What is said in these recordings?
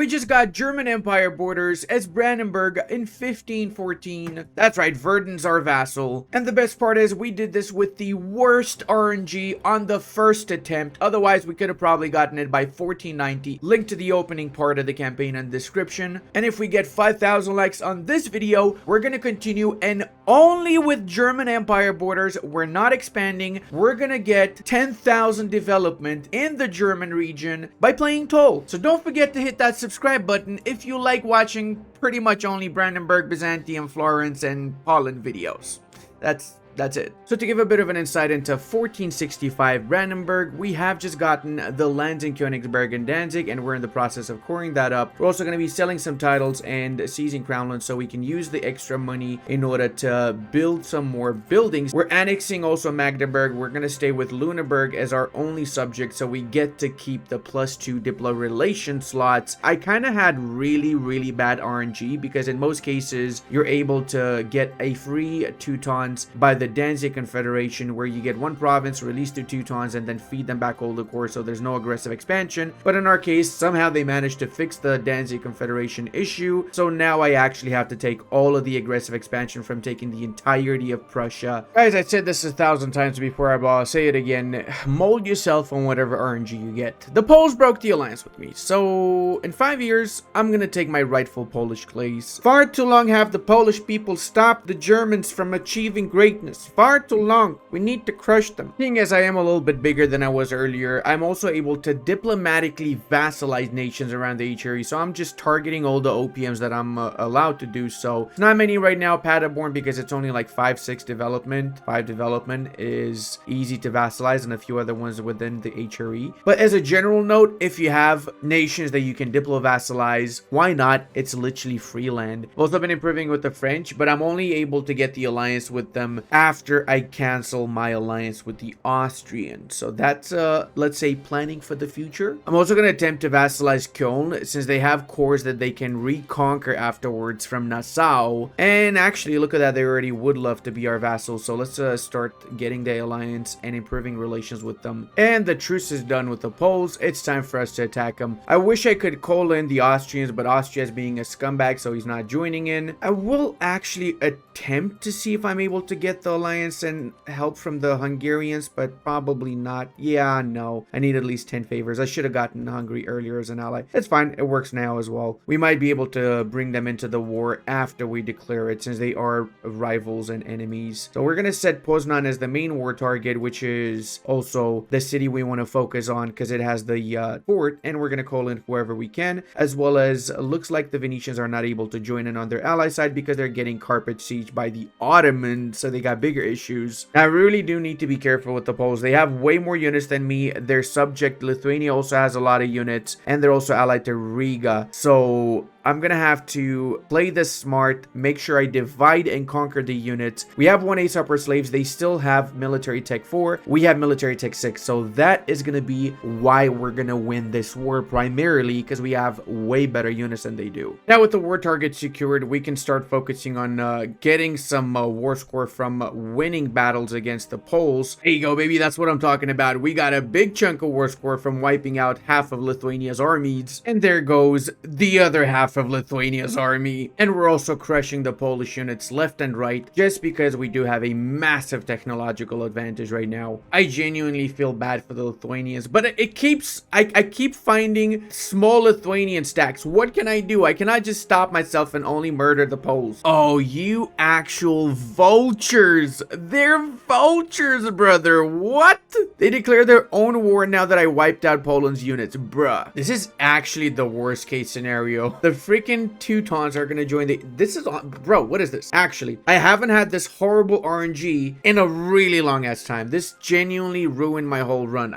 We just got German Empire borders as Brandenburg in 1514. That's right, Verden's our vassal. And the best part is we did this with the worst RNG on the first attempt. Otherwise, we could have probably gotten it by 1490. Link to the opening part of the campaign in the description. And if we get 5,000 likes on this video, we're gonna continue, and only with German Empire borders. We're not expanding. We're gonna get 10,000 development in the German region by playing Toll. So don't forget to hit that subscribe button if you like watching pretty much only Brandenburg, Byzantium, Florence, and Holland videos. That's it. So to give a bit of an insight into 1465 Brandenburg, we have just gotten the lands in Königsberg and Danzig, and we're in the process of coring that up. We're also going to be selling some titles and seizing crownlands so we can use the extra money in order to build some more buildings. We're annexing also Magdeburg. We're going to stay with Lüneburg as our only subject, so we get to keep the +2 Diplo relation slots. I kind of had really bad RNG because in most cases you're able to get a free Teutons by the Danzig Confederation, where you get one province, release the Teutons, and then feed them back all the core, so there's no aggressive expansion. But in our case, somehow they managed to fix the Danzig Confederation issue, so now I actually have to take all of the aggressive expansion from taking the entirety of Prussia. Guys, I said this 1,000 times before, I'll say it again. Mold yourself on whatever RNG you get. The Poles broke the alliance with me, so in 5 years, I'm gonna take my rightful Polish place. Far too long have the Polish people stopped the Germans from achieving greatness. Far too long. We need to crush them. Seeing as I am a little bit bigger than I was earlier, I'm also able to diplomatically vassalize nations around the HRE, so I'm just targeting all the OPMs that I'm allowed to do so. It's not many right now, Paderborn, because it's only like 5 development. 5 development is easy to vassalize, and a few other ones within the HRE. But as a general note, if you have nations that you can diplo vassalize, why not? It's literally free land. I've also been improving with the French, but I'm only able to get the alliance with them after I cancel my alliance with the Austrians. So that's let's say planning for the future. I'm also going to attempt to vassalize Köln, since they have cores that they can reconquer afterwards from Nassau. And actually, look at that, they already would love to be our vassals. So let's start getting the alliance and improving relations with them. And the truce is done with the Poles. It's time for us to attack them. I wish I could call in the Austrians, but Austria is being a scumbag, so he's not joining in. I will actually attempt to see if I'm able to get the alliance and help from the Hungarians, but probably not. Yeah, no. I need at least 10 favors. I should have gotten Hungary earlier as an ally. It's fine. It works now as well. We might be able to bring them into the war after we declare it, since they are rivals and enemies. So we're going to set Poznan as the main war target, which is also the city we want to focus on because it has the fort, and we're going to call in whoever we can, as well as looks like the Venetians are not able to join in on their ally side because they're getting carpet siege by the Ottomans, so they got bigger issues. I really do need to be careful with the Poles. They have way more units than me. Their subject Lithuania also has a lot of units, and they're also allied to Riga, so I'm gonna have to play this smart, make sure I divide and conquer the units. We have 1 ace upper slaves. They still have military tech 4. We have military tech 6. So that is gonna be why we're gonna win this war primarily, because we have way better units than they do. Now with the war target secured, we can start focusing on getting some war score from winning battles against the Poles. There you go, baby. That's what I'm talking about. We got a big chunk of war score from wiping out half of Lithuania's armies. And there goes the other half of Lithuania's army. And we're also crushing the Polish units left and right, just because we do have a massive technological advantage right now. I genuinely feel bad for the Lithuanians, but I keep finding small Lithuanian stacks. What can I do? I cannot just stop myself and only murder the Poles. Oh, you actual vultures. They're vultures, brother. What? They declare their own war now that I wiped out Poland's units. Bruh. This is actually the worst case scenario. The freaking Teutons are gonna join the... This is... Bro, what is this? Actually, I haven't had this horrible RNG in a really long ass time. This genuinely ruined my whole run.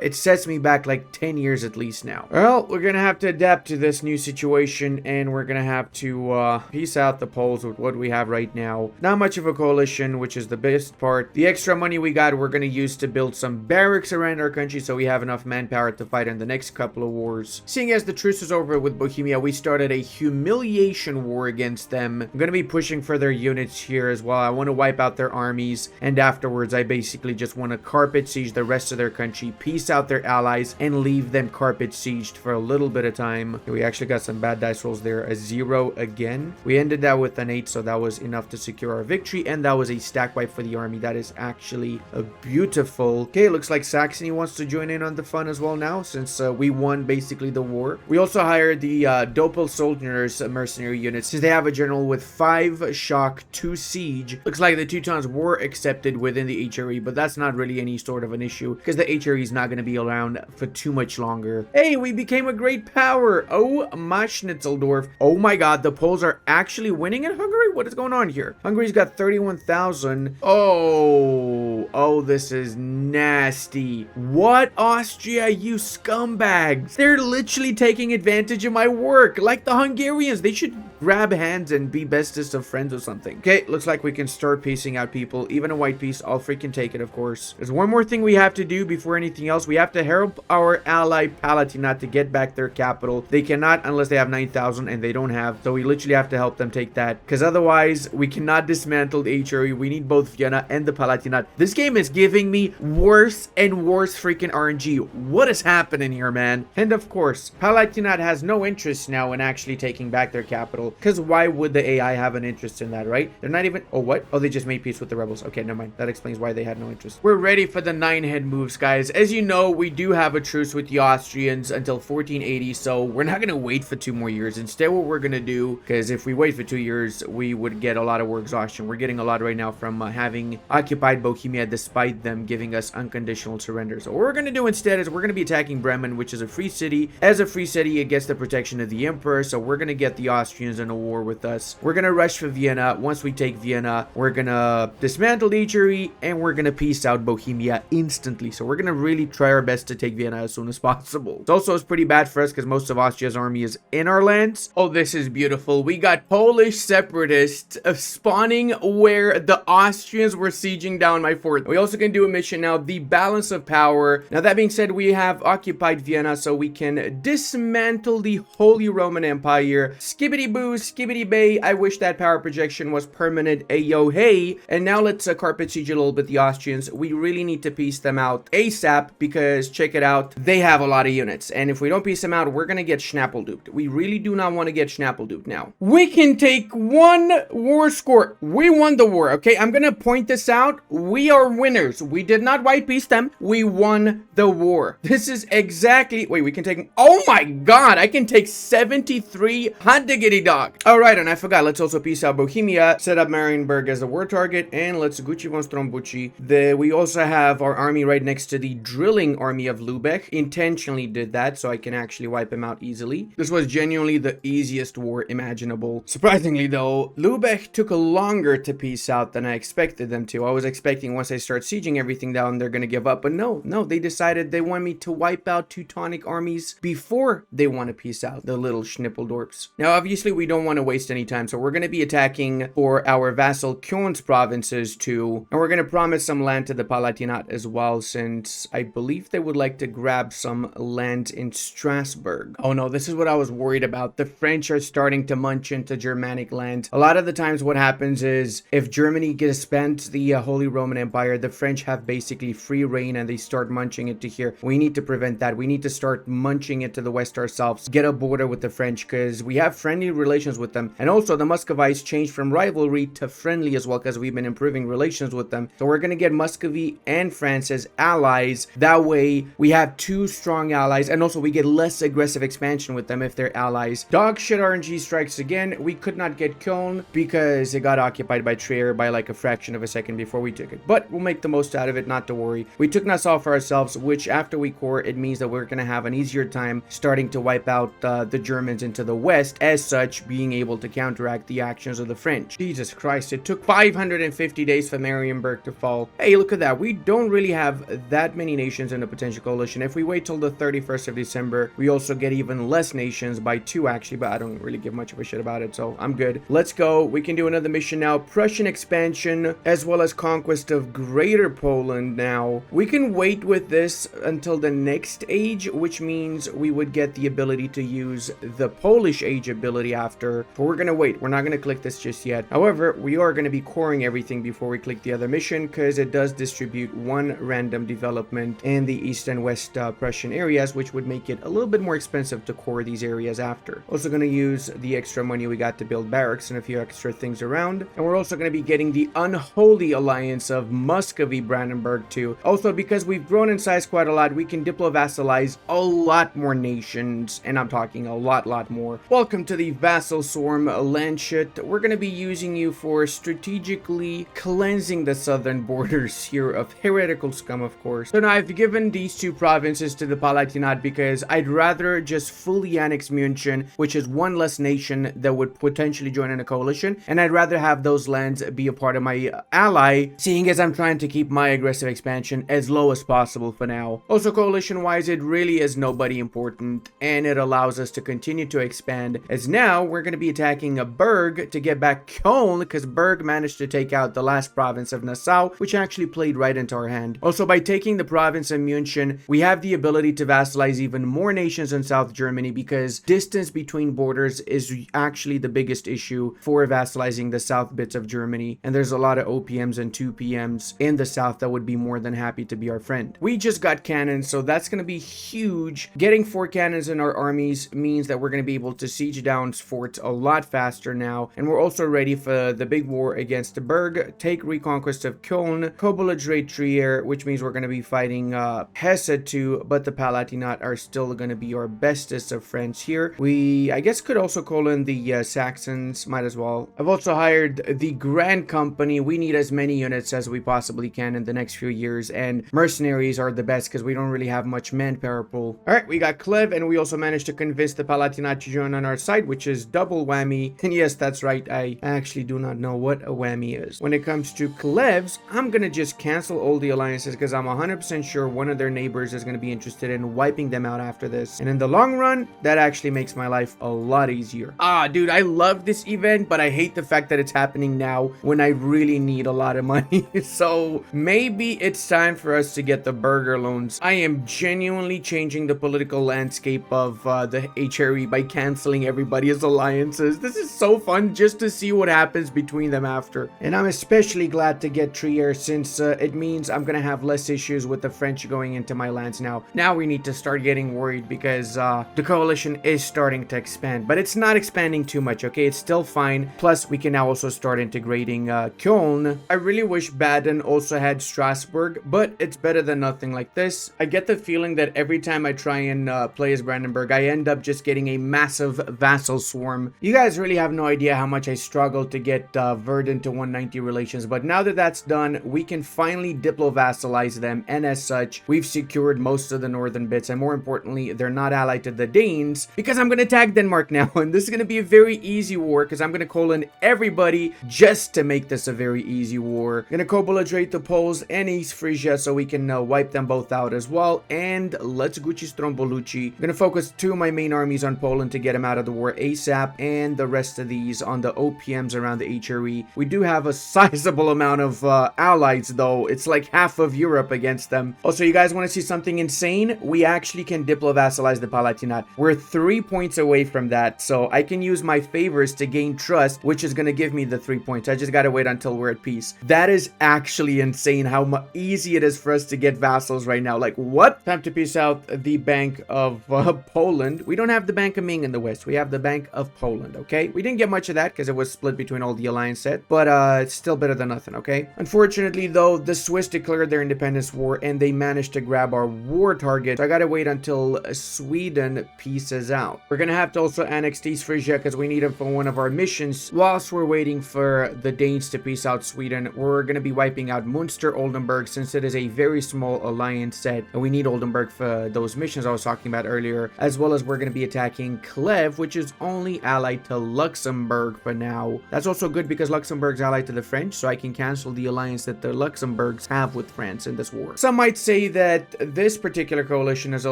It sets me back like 10 years at least now. Well, we're gonna have to adapt to this new situation, and we're gonna have to piece out the Poles with what we have right now. Not much of a coalition, which is the best part. The extra money we got, we're gonna use to build some barracks around our country so we have enough manpower to fight in the next couple of wars. Seeing as the truce is over with Bohemia, we start started a humiliation war against them. I'm going to be pushing for their units here as well. I want to wipe out their armies, and afterwards I basically just want to carpet siege the rest of their country, peace out their allies, and leave them carpet sieged for a little bit of time. We actually got some bad dice rolls there. A 0 again. We ended that with an 8, so that was enough to secure our victory, and that was a stack wipe for the army. That is actually a beautiful. Okay, looks like Saxony wants to join in on the fun as well now, since we won basically the war. We also hired the Doppel Soldiers mercenary units, since they have a general with 5 shock, 2 siege. Looks like the Teutons were accepted within the HRE, but that's not really any sort of an issue, because the HRE is not going to be around for too much longer. Hey, we became a great power. Oh my Schnitzeldorf. Oh my god, the Poles are actually winning in Hungary? What is going on here? Hungary's got 31,000. Oh, this is nasty. What, Austria, you scumbags? They're literally taking advantage of my work, like the Hungarians. They should grab hands and be bestest of friends or something. Okay, looks like we can start piecing out people. Even a white piece, I'll freaking take it, of course. There's one more thing we have to do before anything else. We have to help our ally Palatinate to get back their capital. They cannot unless they have 9,000, and they don't have, so we literally have to help them take that, because otherwise we cannot dismantle the HRE. We need both Vienna and the Palatinate. This game is giving me worse and worse freaking RNG. What is happening here, man? And of course, Palatinate has no interest now in actually taking back their capital, because why would the AI have an interest in that, right? They're not even... Oh, what? Oh, they just made peace with the rebels. Okay, never mind. That explains why they had no interest. We're ready for the 9-head moves, guys. As you know, we do have a truce with the Austrians until 1480, so we're not going to wait for 2 more years. Instead, what we're going to do, because if we wait for 2 years, we would get a lot of war exhaustion. We're getting a lot right now from having occupied Bohemia, despite them giving us unconditional surrender. So what we're going to do instead is we're going to be attacking Bremen, which is a free city. As a free city, it gets the protection of the Emperor, so we're going to get the Austrians in a war with us. We're going to rush for Vienna. Once we take Vienna, we're going to dismantle the HRE, and we're going to peace out Bohemia instantly. So we're going to really try our best to take Vienna as soon as possible. It's also pretty bad for us because most of Austria's army is in our lands. Oh, this is beautiful. We got Polish separatists spawning where the Austrians were sieging down my fort. We also can do a mission now, the balance of power. Now, that being said, we have occupied Vienna, so we can dismantle the Holy Roman Empire. Skibidi boo, skibidi bay. I wish that power projection was permanent. Ayo hey. And now let's carpet siege a little bit the Austrians. We really need to piece them out ASAP, because check it out, they have a lot of units, and if we don't piece them out, we're gonna get schnappel-duped. We really do not want to get schnappel-duped now. We can take 1 war score. We won the war, okay? I'm gonna point this out. We are winners. We did not white piece them. We won the war. This is exactly... Wait, we can take... Oh my god, I can take 73 hot diggity dog. Alright, and I forgot, let's also piece out Bohemia, set up Marienburg as a war target, and let's Gucci von Strombucci. We also have our army right next to the drilling army of Lubeck. Intentionally did that so I can actually wipe him out easily. This was genuinely the easiest war imaginable. Surprisingly though, Lubeck took longer to piece out than I expected them to. I was expecting once I start sieging everything down, they're gonna give up, but no, they decided they want me to wipe out Teutonic armies before they want to piece out, the little schnippeldorps. Now obviously we don't want to waste any time, so we're going to be attacking for our vassal Kyon's provinces too, and we're going to promise some land to the Palatinate as well, since I believe they would like to grab some land in Strasbourg. Oh no, this is what I was worried about. The French are starting to munch into Germanic land. A lot of the times what happens is if Germany gets spent the Holy Roman Empire, the French have basically free reign and they start munching into here. We need to prevent that. We need to start munching into the West ourselves, get a border with the French, because we have friendly relations with them. And also the Muscovites changed from rivalry to friendly as well, because we've been improving relations with them. So we're going to get Muscovy and France as allies. That way we have 2 strong allies, and also we get less aggressive expansion with them if they're allies. Dog shit RNG strikes again. We could not get Köln because it got occupied by Trier by like a fraction of a second before we took it. But we'll make the most out of it, not to worry. We took Nassau for ourselves, which after we core, it means that we're going to have an easier time starting to wipe out the Germans into the west, as such being able to counteract the actions of the French. Jesus Christ, it took 550 days for Marienburg to fall. Hey, look at that. We don't really have that many nations in a potential coalition. If we wait till the 31st of December, we also get even less nations by 2 actually, but I don't really give much of a shit about it, so I'm good. Let's go. We can do another mission now. Prussian expansion as well as conquest of Greater Poland now. We can wait with this until the next age, which means we would get the ability to use the Polish age ability after, but we're gonna wait. We're not gonna click this just yet. However, we are gonna be coring everything before we click the other mission, because it does distribute one random development in the East and West Prussian areas, which would make it a little bit more expensive to core these areas after. Also gonna use the extra money we got to build barracks and a few extra things around, and we're also gonna be getting the unholy alliance of Muscovy Brandenburg too. Also, because we've grown in size quite a lot, we can diplo-vassalize a lot more nations, and I'm talking a lot more. Welcome to the Vassal Swarm Landshut. We're gonna be using you for strategically cleansing the southern borders here of heretical scum, of course. So now I've given these two provinces to the Palatinate because I'd rather just fully annex München, which is one less nation that would potentially join in a coalition, and I'd rather have those lands be a part of my ally, seeing as I'm trying to keep my aggressive expansion as low as possible for now. Also, coalition wise, it really is nobody important, and it allows us to continue to expand, as now we're going to be attacking a Berg to get back Köln, because Berg managed to take out the last province of Nassau, which actually played right into our hand. Also, by taking the province of München, we have the ability to vassalize even more nations in South Germany, because distance between borders is actually the biggest issue for vassalizing the south bits of Germany, and there's a lot of OPMs and 2PMs in the south that would be more than happy to be our friend. We just got cannons, so that's going to be huge. Getting 4 cannons in our armies means that we're going to be able to siege down forts a lot faster now, and we're also ready for the big war against the Berg, take reconquest of Köln, co-belligerate Trier, which means we're going to be fighting Hesse too, but the Palatinate are still going to be our bestest of friends here. We, I guess, could also call in the Saxons, might as well. I've also hired the Grand Company. We need as many units as we possibly can in the next few years, and mercenaries are the best because we don't really have much manpower pool. Alright, we got Clev, and we also managed to convince the Palatinate to join on our side, which is double whammy. And yes, that's right, I actually do not know what a whammy is. When it comes to Clevs, I'm gonna just cancel all the alliances because I'm 100% sure one of their neighbors is gonna be interested in wiping them out after this. And in the long run, that actually makes my life a lot easier. Ah, dude, I love this event, but I hate the fact that it's happening now when I really need a lot of money. So maybe it's time for us to get the burger loans. I am genuinely changing the political landscape of the HRE by canceling everybody's alliances. This is so fun just to see what happens between them after. And I'm especially glad to get Trier since it means I'm gonna have less issues with the French going into my lands now. Now we need to start getting worried because the coalition is starting to expand, but it's not expanding too much, okay? It's still fine. Plus, we can now also start integrating Köln. I really wish Baden also had Strasbourg, but it's better than nothing like this. I get the feeling that every time I try and play as Brandenburg, I end up just getting a massive vassal swarm. You guys really have no idea how much I struggled to get Verdun to 190 relations, but now that that's done, we can finally diplo-vassalize them, and as such, we've secured most of the northern bits, and more importantly, they're not allied to the Danes, because I'm going to attack Denmark now, and this is going to be a very easy war, because I'm going to call in everybody just to make this a very easy war. I'm going to co-belligerate the Poles and East Frisia so we can wipe them both out as well, and let's Gucci Strombolucci. I'm going to focus 2 of my main armies on Poland to get them out of the war ASAP, and the rest of these on the OPMs around the HRE. We do have a sizable amount of allies though. It's like half of Europe against them. Also, you guys want to see something insane? We actually can diplo-vassalize the Palatinate. We're 3 points away from that, so I can use my favors to gain trust, which is going to give me the 3 points. I just got to wait until we're at peace. That is actually insane how easy it is for us to get vassals right now. Like, what? Time to peace out the Bank of Poland. We don't have the Bank of Ming in the West. We have the Bank of Poland, okay? We didn't get much of that because it was split between all the alliance set, but it's still better than nothing, okay? Unfortunately, though, the Swiss declared their independence war and they managed to grab our war target, so I gotta wait until Sweden pieces out. We're gonna have to also annex East Frisia because we need them for one of our missions. Whilst we're waiting for the Danes to peace out Sweden, we're gonna be wiping out Munster, Oldenburg, since it is a very small alliance set, and we need Oldenburg for those missions I was talking about earlier, as well as we're gonna be attacking Clev, which is only allied to Luxembourg for now. That's also good because Luxembourg's allied to the French, so I can cancel the alliance that the Luxembourgs have with France in this war. Some might say that this particular coalition is a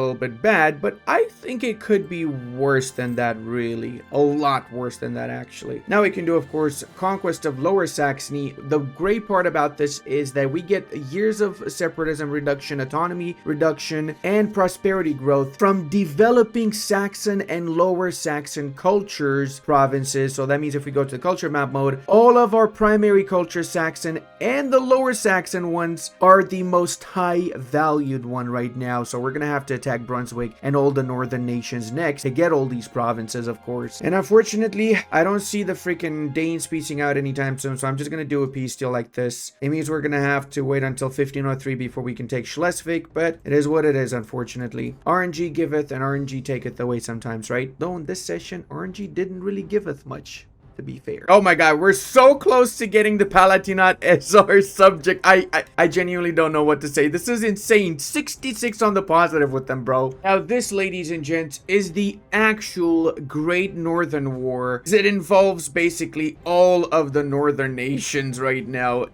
little bit bad, but I think it could be worse than that, really. A lot worse than that, actually. Now we can do, of course, conquest of Lower Saxony. The great part about this this is that we get years of separatism reduction, autonomy reduction, and prosperity growth from developing Saxon and Lower Saxon cultures provinces. So that means if we go to the culture map mode, all of our primary culture, Saxon and the Lower Saxon ones, are the most high valued one right now. So we're gonna have to attack Brunswick and all the northern nations next to get all these provinces, of course. And unfortunately, I don't see the freaking Danes piecing out anytime soon, so I'm just gonna do a peace deal like this. It means we're gonna have to wait until 1503 before we can take Schleswig, but it is what it is, unfortunately. RNG giveth and RNG taketh away sometimes, right? Though in this session, RNG didn't really giveth much, to be fair. Oh my god, we're so close to getting the Palatinate as our subject. I genuinely don't know what to say. This is insane. 66 on the positive with them, bro. Now this, ladies and gents, is the actual Great Northern War. It involves basically all of the northern nations right now.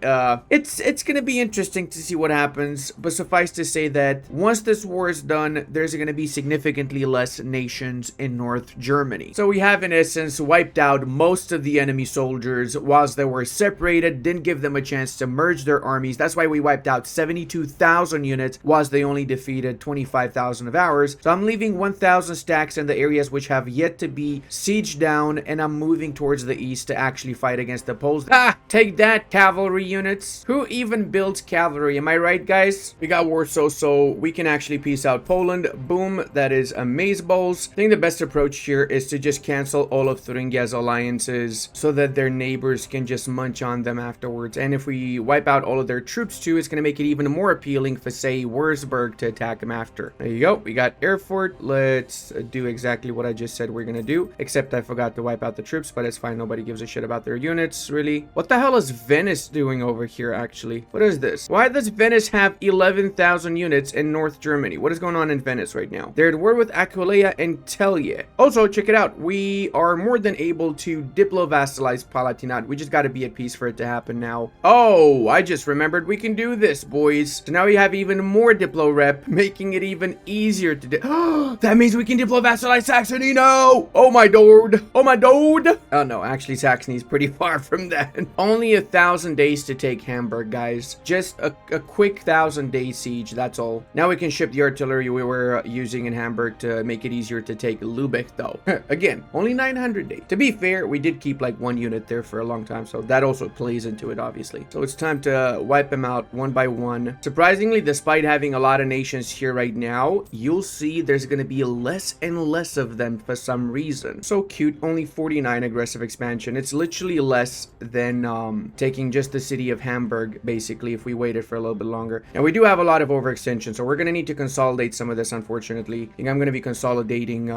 It's gonna be interesting to see what happens, but suffice to say that once this war is done, there's gonna be significantly less nations in North Germany. So we have in essence wiped out most of the enemy soldiers whilst they were separated, didn't give them a chance to merge their armies. That's why we wiped out 72,000 units whilst they only defeated 25,000 of ours. So I'm leaving 1,000 stacks in the areas which have yet to be sieged down, and I'm moving towards the east to actually fight against the Poles. Ah, take that, cavalry units. Who even builds cavalry? Am I right, guys? We got Warsaw, so we can actually peace out Poland. Boom, that is amazeballs. I think the best approach here is to just cancel all of Thuringia's alliances so that their neighbors can just munch on them afterwards. And if we wipe out all of their troops too, it's going to make it even more appealing for, say, Wurzburg to attack them after. There you go. We got Erfurt. Let's do exactly what I just said we're going to do, except I forgot to wipe out the troops, but it's fine. Nobody gives a shit about their units, really. What the hell is Venice doing over here, actually? What is this? Why does Venice have 11,000 units in North Germany? What is going on in Venice right now? They're at war with Aquileia and Telje. Also, check it out. We are more than able to diplo-vassalize Palatinate. We just got to be at peace for it to happen now. Oh, I just remembered we can do this, boys. So now we have even more diplo rep, making it even easier to do. That means we can diplo-vassalize Saxony now. Oh my dude. Oh my dude. Oh no, actually Saxony is pretty far from that. Only 1,000 days to take Hamburg, guys. Just a quick 1,000-day siege, that's all. Now we can ship the artillery we were using in Hamburg to make it easier to take Lübeck, though. Again, only 900 days. To be fair, we did keep like one unit there for a long time, so that also plays into it, obviously. So it's time to wipe them out one by one. Surprisingly, despite having a lot of nations here right now, you'll see there's going to be less and less of them for some reason. So cute, only 49 aggressive expansion. It's literally less than taking just the city of Hamburg, basically, if we waited for a little bit longer. Now, we do have a lot of overextension, so we're going to need to consolidate some of this, unfortunately. I think I'm going to be consolidating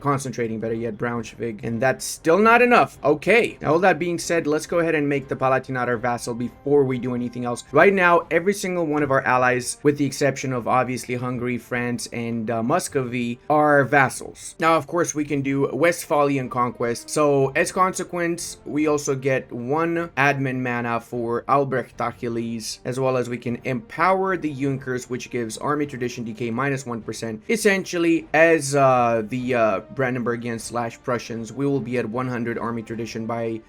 concentrating, better yet, Braunschweig, and that's still not enough. Okay, now all that being said, let's go ahead and make the Palatinate our vassal before we do anything else. Right now, every single one of our allies, with the exception of obviously Hungary, France, and Muscovy, are vassals. Now, of course, we can do Westphalian conquest. So as consequence, we also get 1 admin mana for Albrecht Achilles, as well as we can empower the Junkers, which gives army tradition decay -1%. Essentially, as the Brandenburgians / Prussians, we will be at 100 army tradition by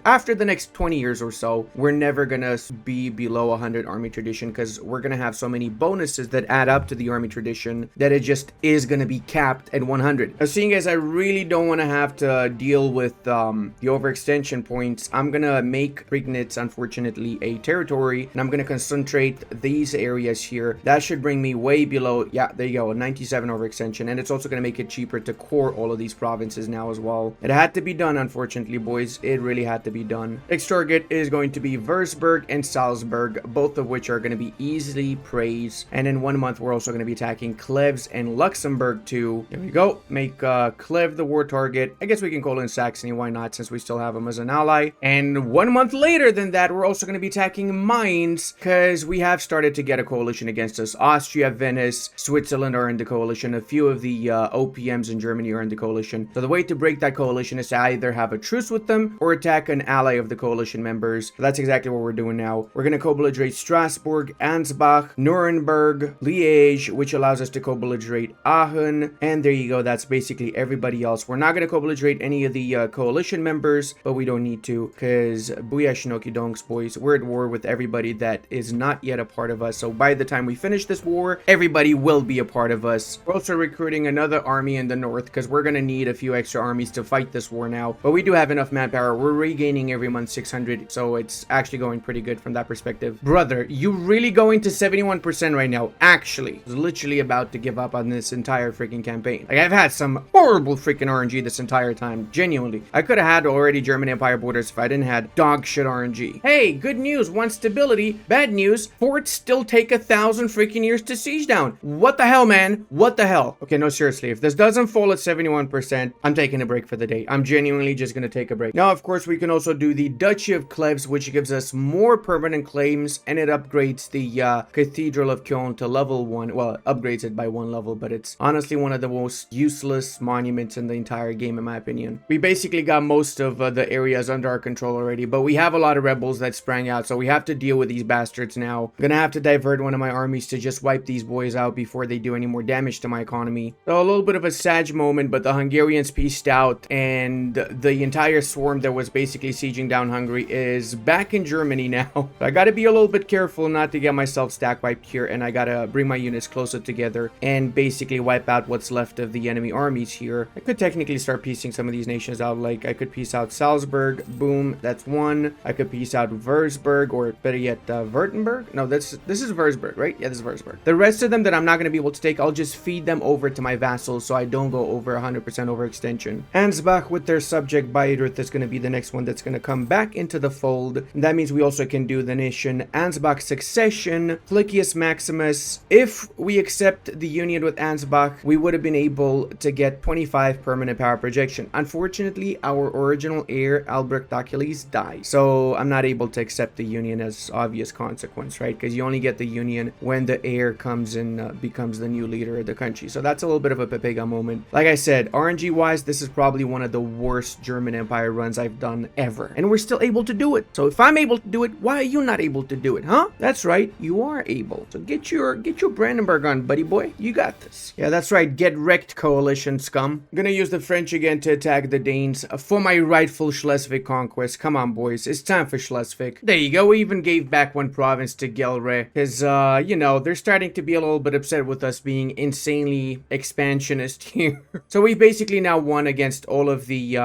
after the next 20 years or so. We're never gonna be below 100 army tradition because we're gonna have so many bonuses that add up to the army tradition that it just is gonna be capped at 100. Now, seeing as I really don't want to have to deal with the overextension points, I'm gonna make Prignitz, unfortunately, a territory, and I'm gonna concentrate these areas here. That should bring me way below, yeah, there you go, a 97 overextension, and it's also gonna make it cheaper to core all of these provinces now as well. It had to be done, unfortunately, boys. It really had to be done. Next target is going to be Würzburg and Salzburg, both of which are going to be easily praised. And in 1 month, we're also going to be attacking Cleves and Luxembourg too. There we go. Make Cleve the war target. I guess we can call in Saxony. Why not? Since we still have them as an ally. And 1 month later than that, we're also going to be attacking Mainz because we have started to get a coalition against us. Austria, Venice, Switzerland are in the coalition. A few of the OPMs in Germany are in the coalition. So the way to break that coalition is to either have a truce with them or attack an ally of the coalition members. So that's exactly what we're doing now. We're going to co-belligerate Strasbourg, Ansbach, Nuremberg, Liège, which allows us to co-belligerate Aachen, and there you go. That's basically everybody else. We're not going to co-belligerate any of the coalition members, but we don't need to, because booyah shinoki donks, boys. We're at war with everybody that is not yet a part of us. So by the time we finish this war, everybody will be a part of us. We're also recruiting another army in the north, because we're going to need a few extra armies to fight this war now, but we do have enough manpower. We're regaining every month 600, so it's actually going pretty good from that perspective. Brother, you really going to 71% right now? Actually, I was literally about to give up on this entire freaking campaign. Like, I've had some horrible freaking RNG this entire time. Genuinely, I could have had already German Empire borders if I didn't had dog shit RNG. Hey, good news, one stability. Bad news, forts still take 1,000 freaking years to siege down. What the hell, man? What the hell? Okay, no, seriously, if this doesn't fall at 71%, I'm taking a break for the day. I'm genuinely just gonna take a break. Now, of course, we can also do the Duchy of Cleves, which gives us more permanent claims, and it upgrades the Cathedral of Köln to level 1. Well, it upgrades it by 1 level, but it's honestly one of the most useless monuments in the entire game, in my opinion. We basically got most of the areas under our control already, but we have a lot of rebels that sprang out, so we have to deal with these bastards now. I'm gonna have to divert one of my armies to just wipe these boys out before they do any more damage to my economy. So a little bit of a sad moment, but the Hungarians pieced out, and the entire swarm that was basically sieging down Hungary is back in Germany now. So I gotta be a little bit careful not to get myself stack wiped here, and I gotta bring my units closer together and basically wipe out what's left of the enemy armies here. I could technically start piecing some of these nations out. Like, I could piece out Salzburg, boom, that's one. I could piece out Würzburg, or better yet, Württemberg. No, this is Würzburg, right? Yeah, this is Würzburg. The rest of them that I'm not gonna be able to take, I'll just feed them over to my vassals so I don't go over 100% overextension. Ansbach with their subject Bayreuth is gonna be the next one that's gonna come back into the fold. And that means we also can do the nation Ansbach Succession, Flickius Maximus. If we accept the union with Ansbach, we would have been able to get 25 permanent power projection. Unfortunately, our original heir, Albrecht Achilles, died. So I'm not able to accept the union as obvious consequence, right? Because you only get the union when the heir comes and becomes the new leader of the country. So that's a little bit of a Pepega moment. Like I said, RNG wise, this is probably one of the worst German Empire runs I've done ever. And we're still able to do it. So if I'm able to do it, why are you not able to do it, huh? That's right, you are able. So get your Brandenburg on, buddy boy. You got this. Yeah, that's right. Get wrecked, coalition scum. I'm gonna use the French again to attack the Danes for my rightful Schleswig conquest. Come on, boys. It's time for Schleswig. There you go. We even gave back one province to Gelre. Because, you know, they're starting to be a little bit upset with us being insanely expansionist here. So we basically now won against all of the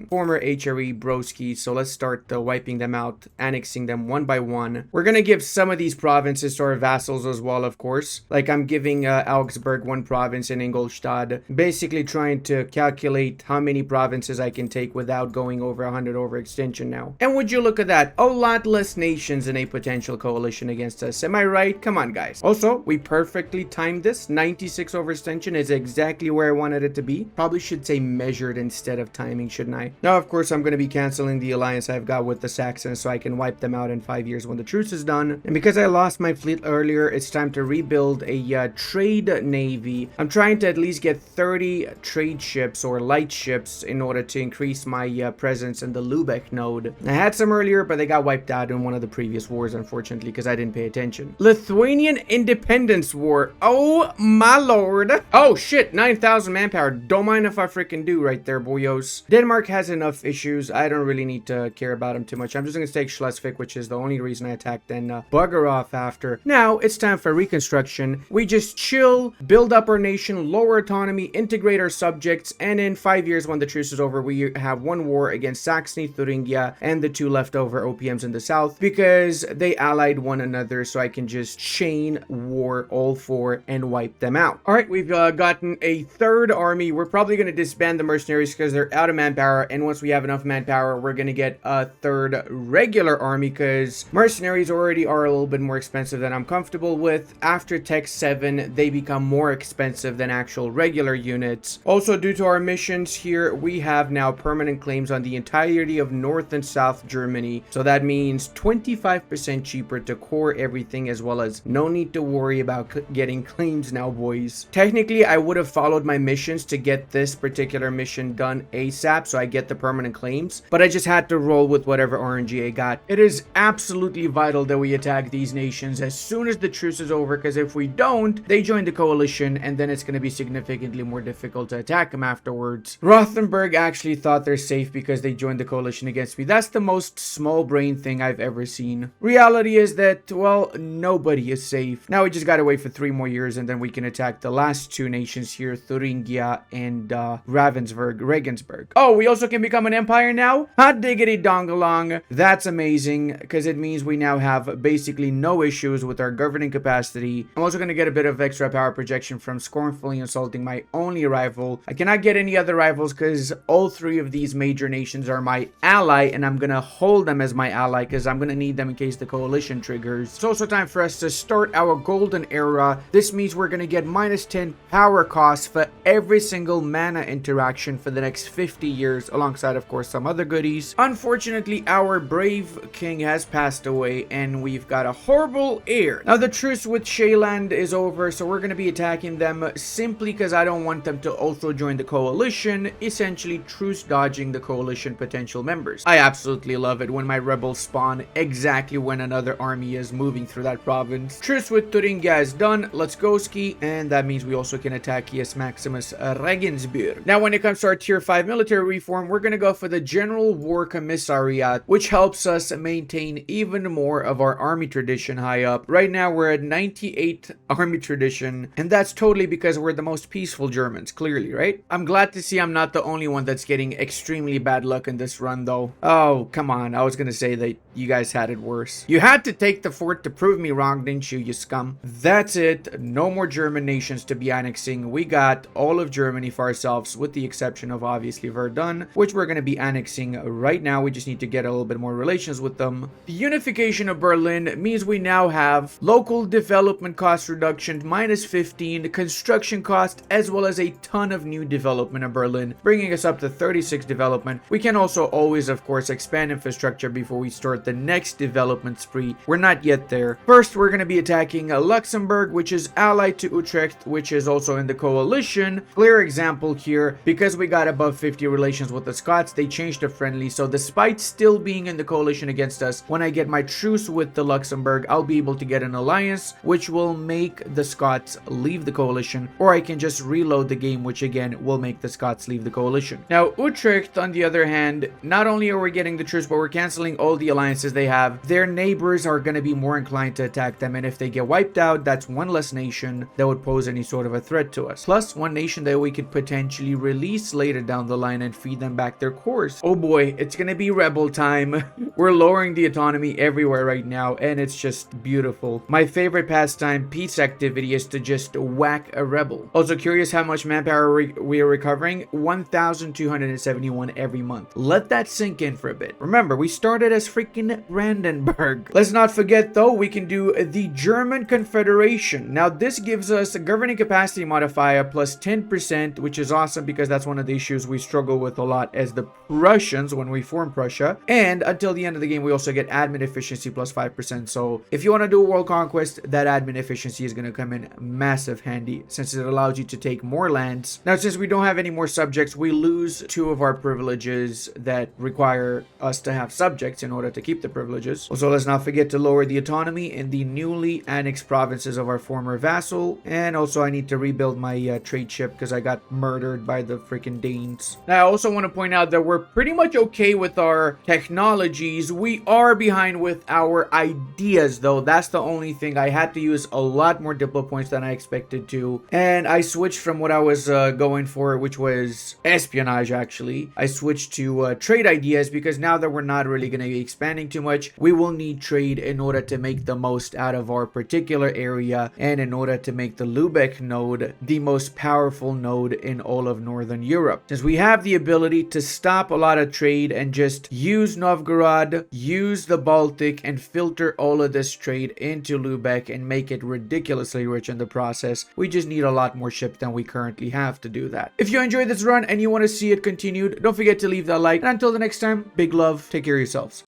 former HRE broskies. So let's start wiping them out, annexing them one by one. We're gonna give some of these provinces to our vassals as well, of course. Like, I'm giving Augsburg one province in Ingolstadt. Basically trying to calculate how many provinces I can take without going over 100 overextension now. And would you look at that? A lot less nations in a potential coalition against us. Am I right? Come on, guys. Also, we perfectly timed this. 96 overextension is exactly where I wanted it to be. Probably should say measured instead of timing, shouldn't I? Now, of course, I'm going to be canceling the alliance I've got with the Saxons so I can wipe them out in 5 years when the truce is done. And because I lost my fleet earlier, it's time to rebuild a trade navy. I'm trying to at least get 30 trade ships or light ships in order to increase my presence in the Lübeck node. I had some earlier, but they got wiped out in one of the previous wars, unfortunately, because I didn't pay attention. Lithuanian Independence War. Oh, my lord. Oh, shit. 9,000 manpower. Don't mind if I freaking do right there, boyos. Denmark has enough issues. I don't really need to care about them too much. I'm just going to take Schleswig, which is the only reason I attacked, and bugger off after. Now, it's time for reconstruction. We just chill, build up our nation, lower autonomy, integrate our subjects, and in 5 years when the truce is over, we have one war against Saxony, Thuringia, and the two leftover OPMs in the south because they allied one another, so I can just chain war all four and wipe them out. All right, we've gotten a third army. We're probably going to disband the mercenaries because they're out of manpower, and once we have enough manpower, we're going to get a third regular army because mercenaries already are a little bit more expensive than I'm comfortable with. After Tech 7, they become more expensive than actual regular units. Also, due to our missions here, we have now permanent claims on the entirety of North and South Germany. So that means 25% cheaper to core everything, as well as no need to worry about getting claims now, boys. Technically, I would have followed my missions to get this particular mission done ASAP, cap, so I get the permanent claims, but I just had to roll with whatever RNG I got. It is absolutely vital that we attack these nations as soon as the truce is over, because if we don't, they join the coalition, and then it's going to be significantly more difficult to attack them afterwards. Rothenburg actually thought they're safe because they joined the coalition against me. That's the most small brain thing I've ever seen. Reality is that, well, nobody is safe. Now we just gotta wait for 3 more years, and then we can attack the last 2 nations here, Thuringia and Regensburg. Oh, we also can become an empire now? Hot diggity dongalong. That's amazing, because it means we now have basically no issues with our governing capacity. I'm also gonna get a bit of extra power projection from scornfully insulting my only rival. I cannot get any other rivals because all 3 of these major nations are my ally, and I'm gonna hold them as my ally because I'm gonna need them in case the coalition triggers. It's also time for us to start our golden era. This means we're gonna get -10 power costs for every single mana interaction for the next 50 years, alongside of course some other goodies. Unfortunately, our brave king has passed away, and we've got a horrible heir. Now the truce with Shealand is over, so we're gonna be attacking them simply because I don't want them to also join the coalition, essentially truce dodging the coalition potential members. I absolutely love it when my rebels spawn exactly when another army is moving through that province. Truce with Thuringia is done. Let's go ski, and that means we also can attack Yes Maximus Regensburg. Now when it comes to our tier 5 military reform, we're gonna go for the General War Commissariat, which helps us maintain even more of our army tradition high up. Right now we're at 98 army tradition, and that's totally because we're the most peaceful Germans, clearly, right? I'm glad to see I'm not the only one that's getting extremely bad luck in this run though. Oh, come on. I was gonna say that you guys had it worse. You had to take the fort to prove me wrong, didn't you, you scum? That's it. No more German nations to be annexing. We got all of Germany for ourselves, with the exception of obviously Verdun, which we're gonna be annexing right now. We just need to get a little bit more relations with them. The unification of Berlin means we now have local development cost reduction -15, construction cost, as well as a ton of new development in Berlin, bringing us up to 36 development. We can also always, of course, expand infrastructure before we start the next development spree. We're not yet there. First, we're going to be attacking Luxembourg, which is allied to Utrecht, which is also in the coalition. Clear example here, because we got above 50 relations with the Scots, they changed to friendly. So despite still being in the coalition against us, when I get my truce with the Luxembourg, I'll be able to get an alliance, which will make the Scots leave the coalition, or I can just reload the game, which again will make the Scots leave the coalition. Now, Utrecht, on the other hand, not only are we getting the truce, but we're canceling all the alliances they have. Their neighbors are going to be more inclined to attack them, and if they get wiped out, that's one less nation that would pose any sort of a threat to us. Plus, one nation that we could potentially release later down the line and feed them back their cores. Oh boy, it's going to be rebel time. We're lowering the autonomy everywhere right now, and it's just beautiful. My favorite pastime, peace activity, is to just whack a rebel. Also curious how much manpower we are recovering. 1,271 every month. Let that sink in for a bit. Remember, we started as freaking Brandenburg. Let's not forget though, we can do the German Confederation. Now this gives us a governing capacity modifier plus 10%, which is awesome because that's one of the issues we struggle with a lot as the Prussians when we form Prussia. And until the end of the game, we also get admin efficiency plus 5%. So if you want to do a world conquest, that admin efficiency is going to come in massive handy since it allows you to take more lands. Now, since we don't have any more subjects, we lose 2 of our privileges that require us to have subjects in order to keep the privileges. Also, let's not forget to lower the autonomy in the newly annexed provinces of our former vassal. And also, I need to rebuild my trade ship because I got murdered by the freaking Danes. Now, I also want to point out that we're pretty much okay with our technologies. We are behind with our ideas, though. That's the only thing. I had to use a lot more Diplo points than I expected to. And I switched from what I was going for, which was espionage, actually. I switched to trade ideas because now that we're not really going to be expanding too much, we will need trade in order to make the most out of our particular area and in order to make the Lübeck node the most powerful node in all of Northern Europe. Since we have the ability to stop a lot of trade and just use Novgorod, use the Baltic, and filter all of this trade into Lübeck and make it ridiculously rich in the process, we just need a lot more ships than we currently have to do that. If you enjoyed this run and you want to see it continued, don't forget to leave that like. And until the next time, big love, take care of yourselves.